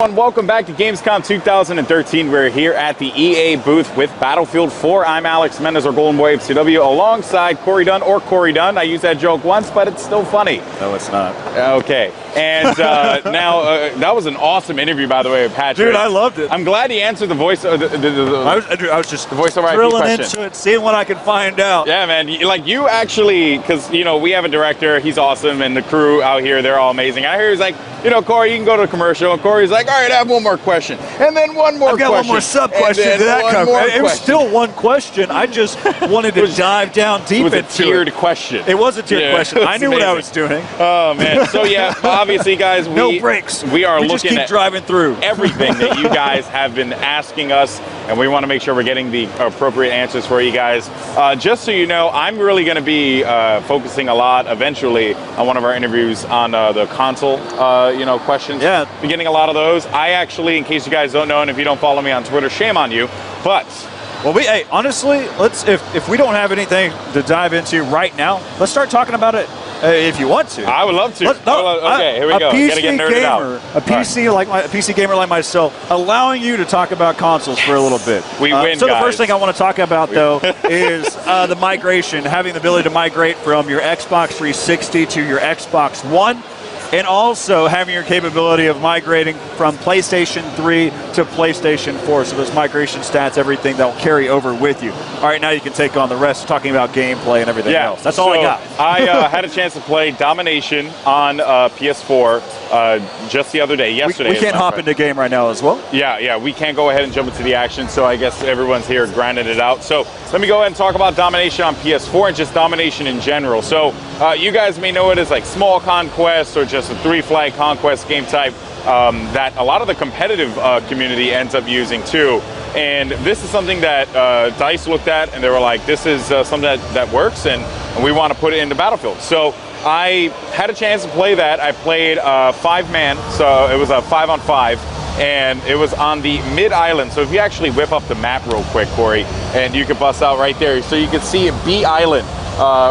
Welcome back to Gamescom 2013. We're here at the EA booth with Battlefield 4. I'm Alex Mendez, or Golden Wave CW, alongside Corey Dunn, or Corey Dunn. I used that joke once, but it's still funny. No, it's not. Okay. And now, that was an awesome interview, by the way, with Patrick. Dude, I loved it. I'm glad he answered the voice. I was just the voice over IP drilling question. into it, seeing what I could find out. Yeah, man. Like, you actually, because, you know, we have a director. He's awesome, and the crew out here, they're all amazing. I hear he's like, you know, Corey, you can go to a commercial. And Corey's like, all right, I have one more question. And then one more question. I've got one more sub-question to that cover. It was still one question. I just wanted to dive down deep into it. It was a tiered question. It was a tiered question. I knew what I was doing. Oh, man. So, yeah, obviously, guys, no breaks. We are looking just keep at driving through everything that you guys have been asking us, and we want to make sure we're getting the appropriate answers for you guys. Just so you know, I'm really going to be focusing a lot eventually on one of our interviews on the console, questions. Yeah. Be getting a lot of those. I actually, in case you guys don't know, and if you don't follow me on Twitter, shame on you, but... Well, hey, honestly, if we don't have anything to dive into right now, let's start talking about it. If you want to, I would love to. Okay, here we go. Gotta get nerded out. A PC gamer like myself, allowing you to talk about consoles for a little bit. We win, So guys. the first thing I want to talk about, though, is the migration, having the ability to migrate from your Xbox 360 to your Xbox One. And also having your capability of migrating from PlayStation 3 to PlayStation 4. So those migration stats, everything that will carry over with you. All right, now you can take on the rest, talking about gameplay and everything else. That's all I got. I had a chance to play Domination on PS4 just the other day, yesterday. We can't hop into game right now as well. Yeah, we can't go ahead and jump into the action, so I guess everyone's here grinding it out. So let me go ahead and talk about Domination on PS4 and just Domination in general. So you guys may know it as like small conquest or just a 3-flag conquest game type that a lot of the competitive community ends up using too. And this is something that DICE looked at, and they were like, this is something that works, and we want to put it into Battlefield. So I had a chance to play that. I played 5-man, so it was a 5-on-5, and it was on the mid-island. So if you actually whip up the map real quick, Corey, and you can bust out right there, so you can see B Island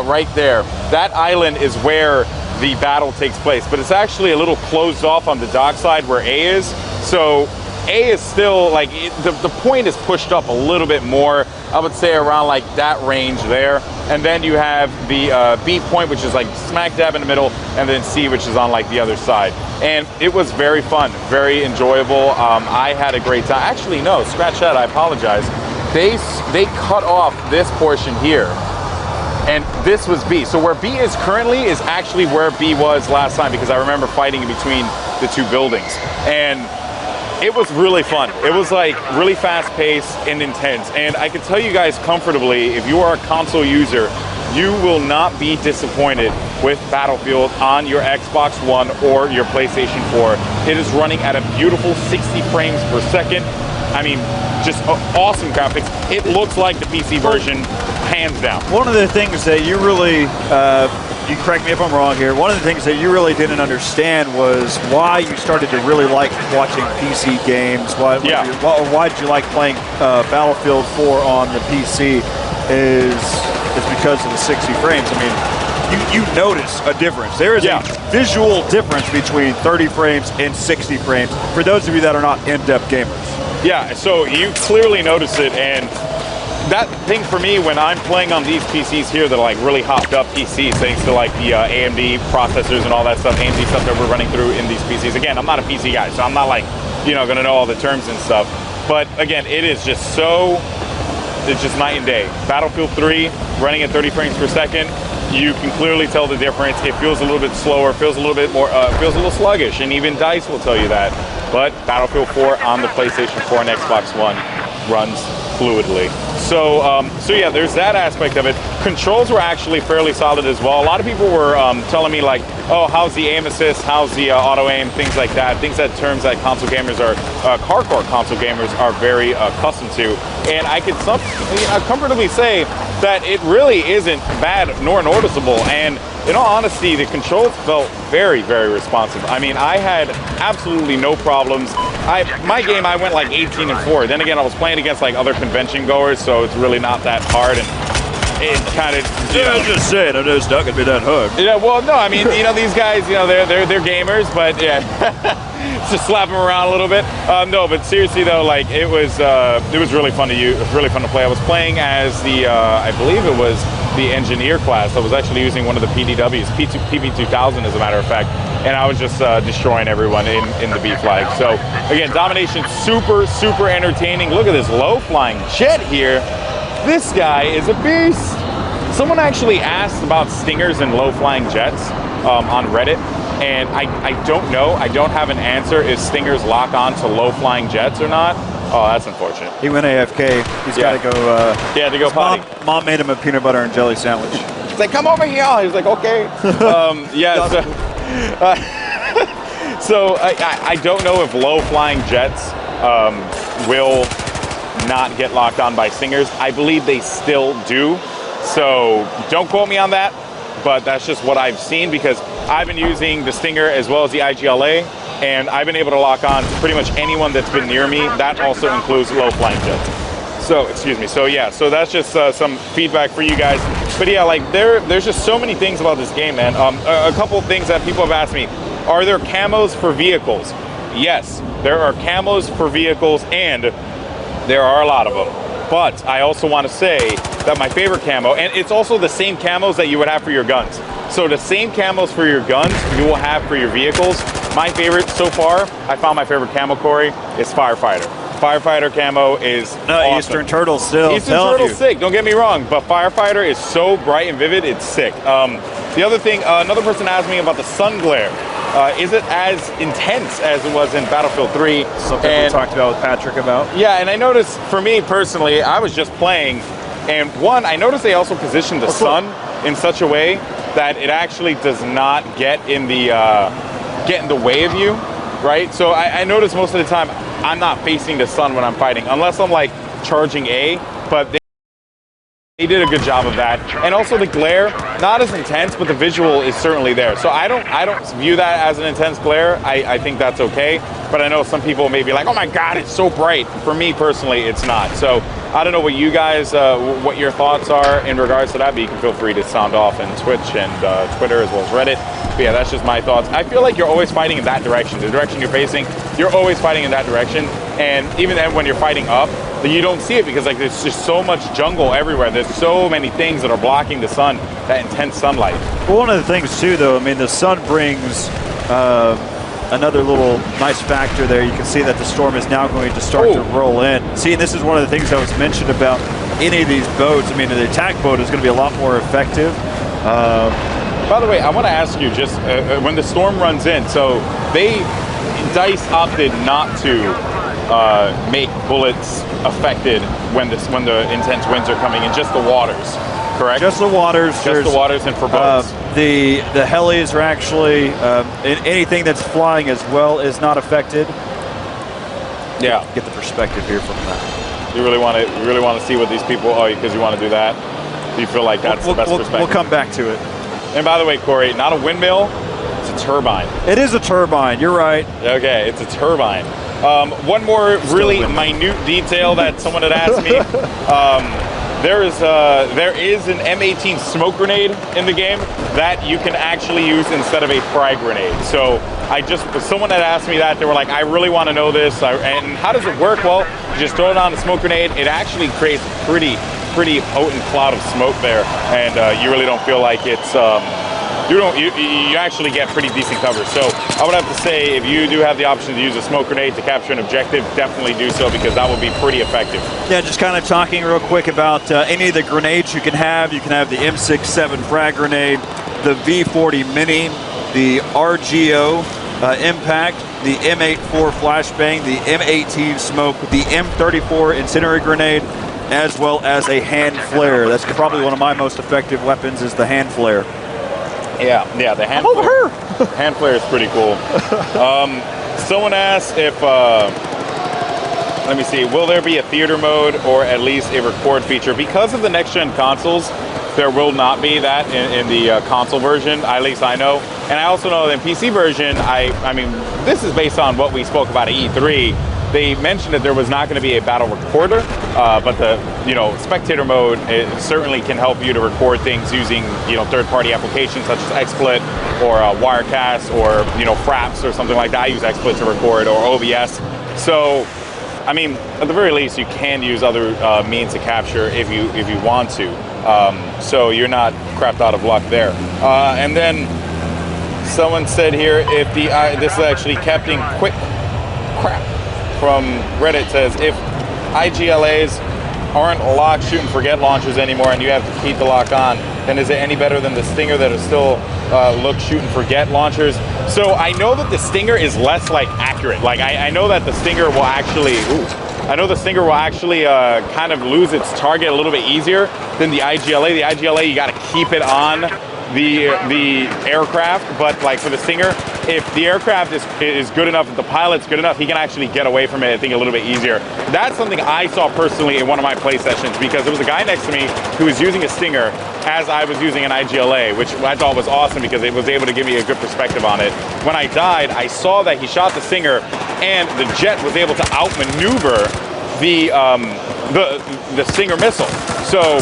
right there. That island is where the battle takes place, but it's actually a little closed off on the dock side where A is. So A is still like, the point is pushed up a little bit more, I would say around like that range there. And then you have the B point, which is like smack dab in the middle, and then C, which is on like the other side. And it was very fun, very enjoyable. I had a great time. Actually, no, scratch that, I apologize. They cut off this portion here. And this was B. So where B is currently is actually where B was last time, because I remember fighting in between the two buildings. And it was really fun. It was like really fast paced and intense. And I can tell you guys comfortably, if you are a console user, you will not be disappointed with Battlefield on your Xbox One or your PlayStation 4. It is running at a beautiful 60 frames per second. I mean, just awesome graphics. It looks like the PC version, hands down. One of the things that you really, you correct me if I'm wrong here, one of the things that you really didn't understand was why you started to really like watching PC games. Why did you like playing Battlefield 4 on the PC is because of the 60 frames. I mean, you notice a difference. There is a visual difference between 30 frames and 60 frames for those of you that are not in-depth gamers. Yeah, so you clearly notice it, and that thing for me when I'm playing on these PCs here that are like really hopped up PCs, thanks to like the AMD processors and all that stuff, AMD stuff that we're running through in these PCs. Again, I'm not a PC guy, so I'm not like, gonna know all the terms and stuff. But again, it is just it's just night and day. Battlefield 3 running at 30 frames per second. You can clearly tell the difference. It feels a little bit slower, feels a little bit more, feels a little sluggish, and even DICE will tell you that. But Battlefield 4 on the PlayStation 4 and Xbox One runs fluidly. So yeah, there's that aspect of it. Controls were actually fairly solid as well. A lot of people were telling me like, oh, how's the aim assist, how's the auto aim, things like that. Things that terms that console gamers are, hardcore console gamers are very accustomed to. And I could comfortably say that it really isn't bad nor noticeable. And in all honesty, the controls felt very, very responsive. I mean, I had absolutely no problems. My game, I went like 18-4. Then again, I was playing against like other convention goers, so it's really not that hard. And it kind of, I'm just saying, I know it's not gonna be that hard. Yeah, well, no, I mean, these guys, they're gamers, but yeah, just slap them around a little bit. No, but seriously though, like it was really fun to play. I was playing as the, I believe it was the engineer class. I was actually using one of the PDWs, PP2000 as a matter of fact, and I was just destroying everyone in the B flag. So again, domination, super entertaining. Look at this low flying jet here. This guy is a beast. Someone actually asked about stingers and low flying jets on Reddit, and I don't know. I don't have an answer if stingers lock on to low flying jets or not. Oh, that's unfortunate. He went AFK. He's got to go. He had to go potty. Mom made him a peanut butter and jelly sandwich. He's like, come over here. He was like, okay. Yeah. So I don't know if low flying jets will not get locked on by stingers. I believe they still do. So don't quote me on that, but that's just what I've seen because I've been using the Stinger as well as the IGLA, and I've been able to lock on to pretty much anyone that's been near me. That also includes low flying jets. So, excuse me. So yeah, so that's just some feedback for you guys. But yeah, like there's just so many things about this game, man. A couple of things that people have asked me. Are there camos for vehicles? Yes, there are camos for vehicles, and there are a lot of them. But I also want to say that my favorite camo, and it's also the same camos that you would have for your guns. So the same camos for your guns you will have for your vehicles. My favorite so far, I found my favorite camo, Corey, is Firefighter. Firefighter camo is awesome. Eastern Turtle still. Eastern Turtle's sick, don't get me wrong, but Firefighter is so bright and vivid, it's sick. The other thing, another person asked me about the sun glare. Is it as intense as it was in Battlefield 3? Something we talked about with Patrick about. Yeah, and I noticed, for me personally, I was just playing, and one, I noticed they also positioned the sun in such a way that it actually does not get in the way of you, right? So I noticed most of the time, I'm not facing the sun when I'm fighting, unless I'm like charging A, but they did a good job of that. And also the glare, not as intense, but the visual is certainly there. So I don't view that as an intense glare. I think that's okay. But I know some people may be like, oh my God, it's so bright. For me personally, it's not. So I don't know what you guys, what your thoughts are in regards to that, but you can feel free to sound off in Twitch and Twitter as well as Reddit. But yeah, that's just my thoughts. I feel like you're always fighting in that direction. The direction you're facing, you're always fighting in that direction. And even then when you're fighting up, you don't see it because like there's just so much jungle everywhere. There's so many things that are blocking the sun, that intense sunlight. Well, one of the things too, though, I mean, the sun brings another little nice factor there. You can see that the storm is now going to start to roll in. See, and this is one of the things that was mentioned about any of these boats. I mean, the attack boat is going to be a lot more effective. By the way, I want to ask you, just when the storm runs in, so DICE opted not to make bullets affected when the intense winds are coming in, just the waters, correct? Just the waters. Just the waters and for boats. The helis are actually, anything that's flying as well is not affected. Yeah. Get the perspective here from that. You really want to see what these people, because you want to do that? Do you feel like that's the best perspective? We'll come back to it. And by the way, Corey, not a windmill, it's a turbine. It is a turbine, you're right. Okay, it's a turbine. One more really minute detail that someone had asked me. There is an M18 smoke grenade in the game that you can actually use instead of a frag grenade. So someone had asked me that. They were like, I really want to know this. And how does it work? Well, you just throw it on a smoke grenade. It actually creates a pretty potent cloud of smoke there, and you really don't feel like it's you actually get pretty decent cover. So I would have to say, if you do have the option to use a smoke grenade to capture an objective, definitely do so, because that would be pretty effective. Yeah, just kind of talking real quick about any of the grenades you can have. You can have the M67 frag grenade, the V40 Mini, the RGO Impact, the M84 flashbang, the M18 smoke, the M34 incendiary grenade, as well as a hand flare. That's probably one of my most effective weapons, is the hand flare. Yeah, the hand flare. Hand flare is pretty cool. Someone asked if, let me see, will there be a theater mode or at least a record feature? Because of the next-gen consoles, there will not be that in the console version, at least I know. And I also know that in PC version, I mean, this is based on what we spoke about at E3. they mentioned that there was not going to be a battle recorder, but the spectator mode, it certainly can help you to record things using third-party applications such as XSplit or Wirecast or Fraps or something like that. I use XSplit to record, or OBS. So, I mean, at the very least, you can use other means to capture if you want to. So you're not crapped out of luck there. And then someone said here, if the this is actually Captain Quick Crap from Reddit says, if IGLAs aren't lock, shoot and forget launchers anymore and you have to keep the lock on, then is it any better than the Stinger that are still look, shoot and forget launchers? So I know that the Stinger is less accurate. I know that the Stinger will actually, kind of lose its target a little bit easier than the IGLA. The IGLA, you got to keep it on the aircraft, but for the Stinger, if the aircraft is good enough, if the pilot's good enough, he can actually get away from it, I think, a little bit easier. That's something I saw personally in one of my play sessions, because there was a guy next to me who was using a Stinger as I was using an IGLA, which I thought was awesome because it was able to give me a good perspective on it. When I died, I saw that he shot the Stinger and the jet was able to outmaneuver the Stinger missile. So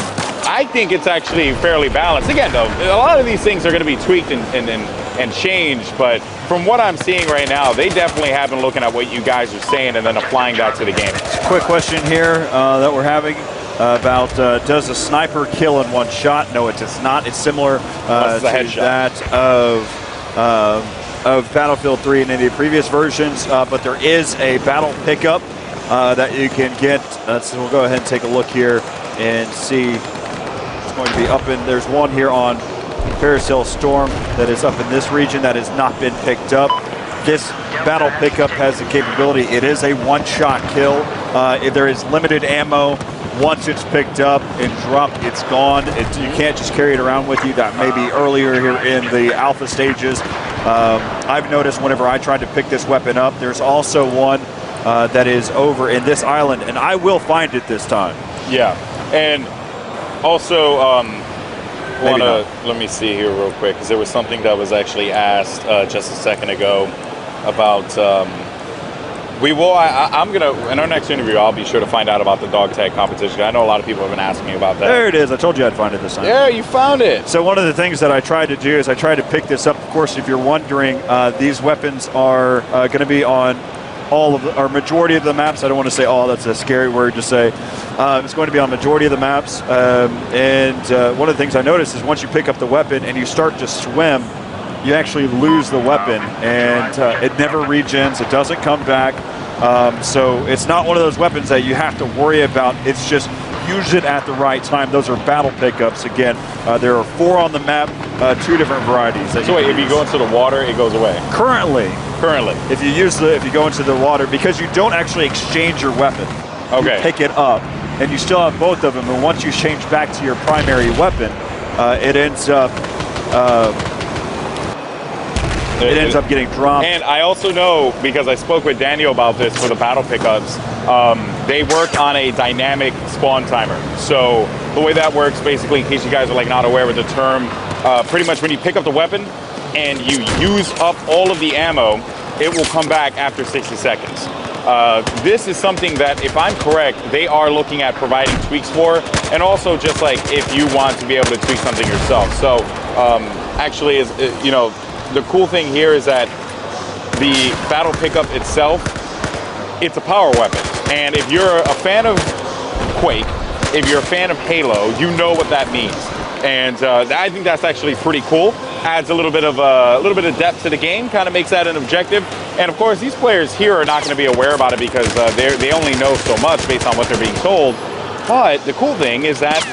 I think it's actually fairly balanced. Again, though, a lot of these things are going to be tweaked and changed, but from what I'm seeing right now, they definitely have been looking at what you guys are saying and then applying that to the game. Quick question here that we're having about does a sniper kill in one shot? No, it does not. It's similar to that of Battlefield 3 and any previous versions, but there is a battle pickup that you can get. So we'll go ahead and take a look here and see. Going to be up in, there's one here on Paracel Storm that is up in this region that has not been picked up. This battle pickup has the capability, it is a one-shot kill. If there is limited ammo, once it's picked up and dropped, it's gone. You can't just carry it around with you. That may be earlier here in the alpha stages. I've noticed whenever I tried to pick this weapon up, there's also one that is over in this island, and I will find it this time. Yeah, and also, let me see here real quick, because there was something that was actually asked just a second ago about, I'm going to, in our next interview, I'll be sure to find out about the dog tag competition. I know a lot of people have been asking me about that. There it is. I told you I'd find it this time. Yeah, you found it. So one of the things that I tried to do is I tried to pick this up. Of course, if you're wondering, these weapons are going to be on all of the, or majority of the maps. I don't want to say all, that's a scary word to say. It's going to be on majority of the maps. And one of the things I noticed is once you pick up the weapon and you start to swim, you actually lose the weapon, and it never regens, it doesn't come back. So it's not one of those weapons that you have to worry about. It's just use it at the right time. Those are battle pickups. Again, there are 4 on the map, 2 different varieties. So wait, if you go into the water, it goes away? Currently, if you go into the water, because you don't actually exchange your weapon. Okay. You pick it up, and you still have both of them. And once you change back to your primary weapon, it ends up getting dropped. And I also know, because I spoke with Daniel about this for the battle pickups, they work on a dynamic spawn timer. So the way that works, basically, in case you guys are not aware with the term, pretty much when you pick up the weapon and you use up all of the ammo, it will come back after 60 seconds. This is something that, if I'm correct, they are looking at providing tweaks for, and also just if you want to be able to tweak something yourself. So actually, the cool thing here is that the battle pickup itself, it's a power weapon. And if you're a fan of Quake, if you're a fan of Halo, you know what that means. And I think that's actually pretty cool. Adds a little bit of depth to the game, kind of makes that an objective. And of course, these players here are not going to be aware about it because they only know so much based on what they're being told. But the cool thing is that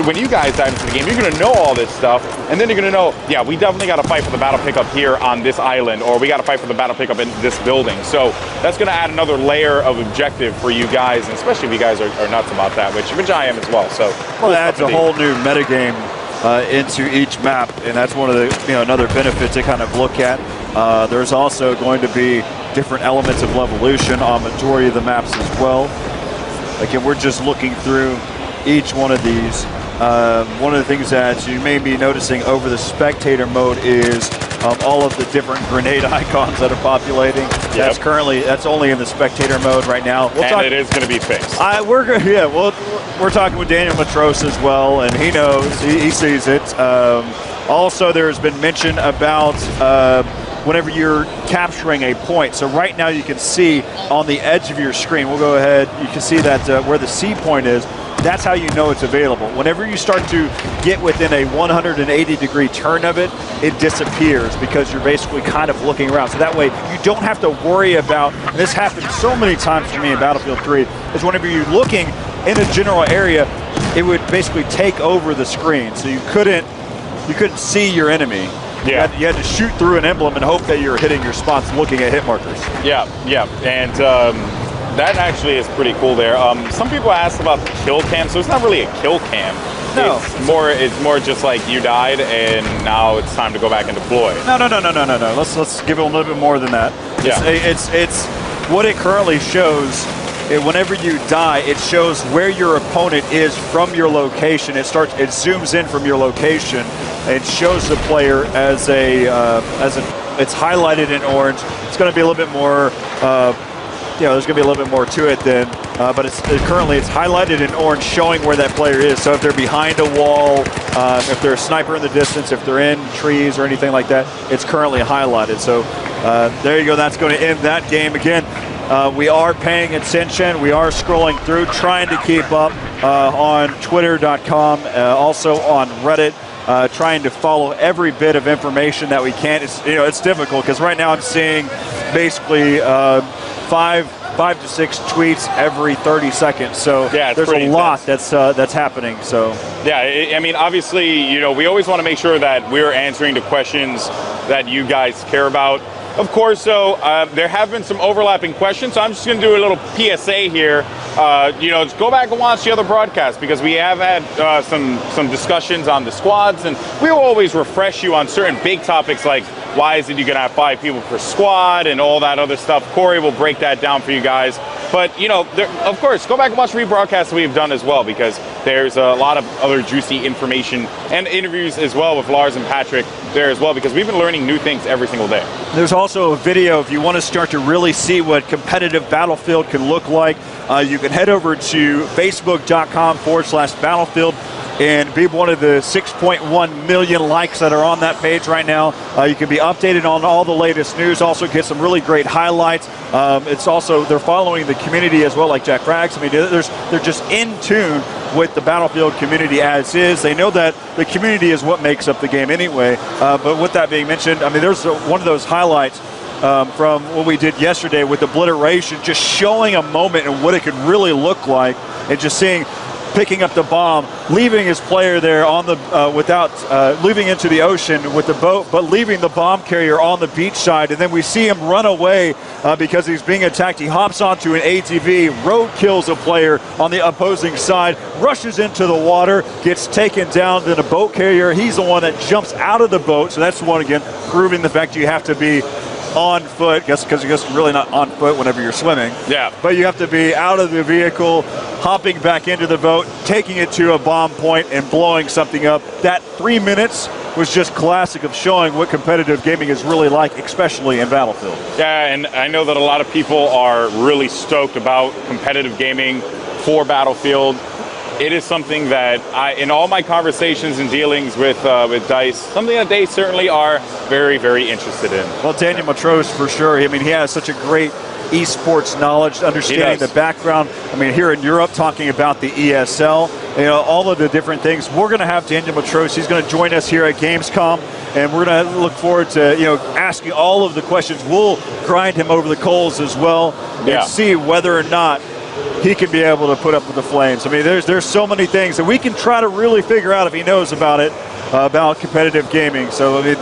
when you guys dive into the game, you're going to know all this stuff, and then you're going to know, yeah, we definitely got to fight for the battle pickup here on this island, or we got to fight for the battle pickup in this building. So that's going to add another layer of objective for you guys, and especially if you guys are nuts about that, which I am as well. So well, it adds a whole new metagame into each map, and that's one of the another benefit to kind of look at. There's also going to be different elements of levolution on majority of the maps as well. Again, we're just looking through each one of these. One of the things that you may be noticing over the spectator mode is all of the different grenade icons that are populating. Yep. That's only in the spectator mode right now. It is going to be fixed. We're talking with Daniel Matros as well, and he knows, he sees it. Also, there's been mention about whenever you're capturing a point. So right now you can see on the edge of your screen, we'll go ahead, you can see that where the C point is, that's how you know it's available. Whenever you start to get within a 180-degree turn of it, it disappears because you're basically kind of looking around. So that way you don't have to worry about, and this happened so many times for me in Battlefield 3, is whenever you're looking in a general area, it would basically take over the screen. So you couldn't see your enemy. Yeah. You had to shoot through an emblem and hope that you're hitting your spots looking at hit markers. Yeah, and that actually is pretty cool there. Some people asked about the kill cam, so it's not really a kill cam. No. It's more just like you died and now it's time to go back and deploy. No. Let's give it a little bit more than that. Yeah. It's what it currently shows. Whenever you die, it shows where your opponent is from your location. It zooms in from your location. It shows the player as it's highlighted in orange. It's going to be a little bit more, there's going to be a little bit more to it then. But currently it's highlighted in orange, showing where that player is. So if they're behind a wall, if they're a sniper in the distance, if they're in trees or anything like that, it's currently highlighted. So there you go. That's going to end that game again. We are paying attention. We are scrolling through, trying to keep up on Twitter.com, also on Reddit, trying to follow every bit of information that we can. It's difficult because right now I'm seeing basically 5 to 6 tweets every 30 seconds. So yeah, there's a lot that's happening. So yeah, I mean, obviously, we always want to make sure that we're answering the questions that you guys care about. Of course, so there have been some overlapping questions, so I'm just going to do a little PSA here. Just go back and watch the other broadcasts because we have had some discussions on the squads, and we will always refresh you on certain big topics like why is it you're going to have 5 people per squad and all that other stuff. Corey will break that down for you guys. But, of course, go back and watch rebroadcasts we've done as well because there's a lot of other juicy information and interviews as well with Lars and Patrick there as well because we've been learning new things every single day. There's also a video if you want to start to really see what competitive Battlefield can look like. You can head over to facebook.com/Battlefield and be one of the 6.1 million likes that are on that page right now. You can be updated on all the latest news, also get some really great highlights. It's also, they're following the community as well, like Jack Frags. I mean, they're just in tune with the Battlefield community as is. They know that the community is what makes up the game anyway. But with that being mentioned, I mean, there's one of those highlights from what we did yesterday with obliteration, just showing a moment and what it could really look like, and just picking up the bomb, leaving his player there on the leaving into the ocean with the boat, but leaving the bomb carrier on the beach side, and then we see him run away because he's being attacked. He hops onto an ATV, road kills a player on the opposing side, rushes into the water, gets taken down. Then a boat carrier, he's the one that jumps out of the boat. So that's the one again, proving the fact you have to be on foot, because you're just really not on foot whenever you're swimming. Yeah. But you have to be out of the vehicle, hopping back into the boat, taking it to a bomb point and blowing something up. That 3 minutes was just classic of showing what competitive gaming is really like, especially in Battlefield. Yeah, and I know that a lot of people are really stoked about competitive gaming for Battlefield. It is something that in all my conversations and dealings with DICE, something that they certainly are very, very interested in. Well, Daniel Matros, for sure. I mean, he has such a great esports knowledge, understanding the background. I mean, here in Europe, talking about the ESL, all of the different things. We're going to have Daniel Matros. He's going to join us here at Gamescom, and we're going to look forward to asking all of the questions. We'll grind him over the coals as well and see whether or not he can be able to put up with the flames. I mean, there's so many things that we can try to really figure out if he knows about it, about competitive gaming. So, I mean,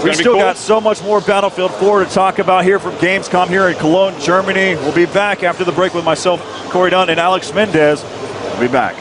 we've still got so much more Battlefield 4 to talk about here from Gamescom here in Cologne, Germany. We'll be back after the break with myself, Corey Dunn, and Alex Mendez. We'll be back.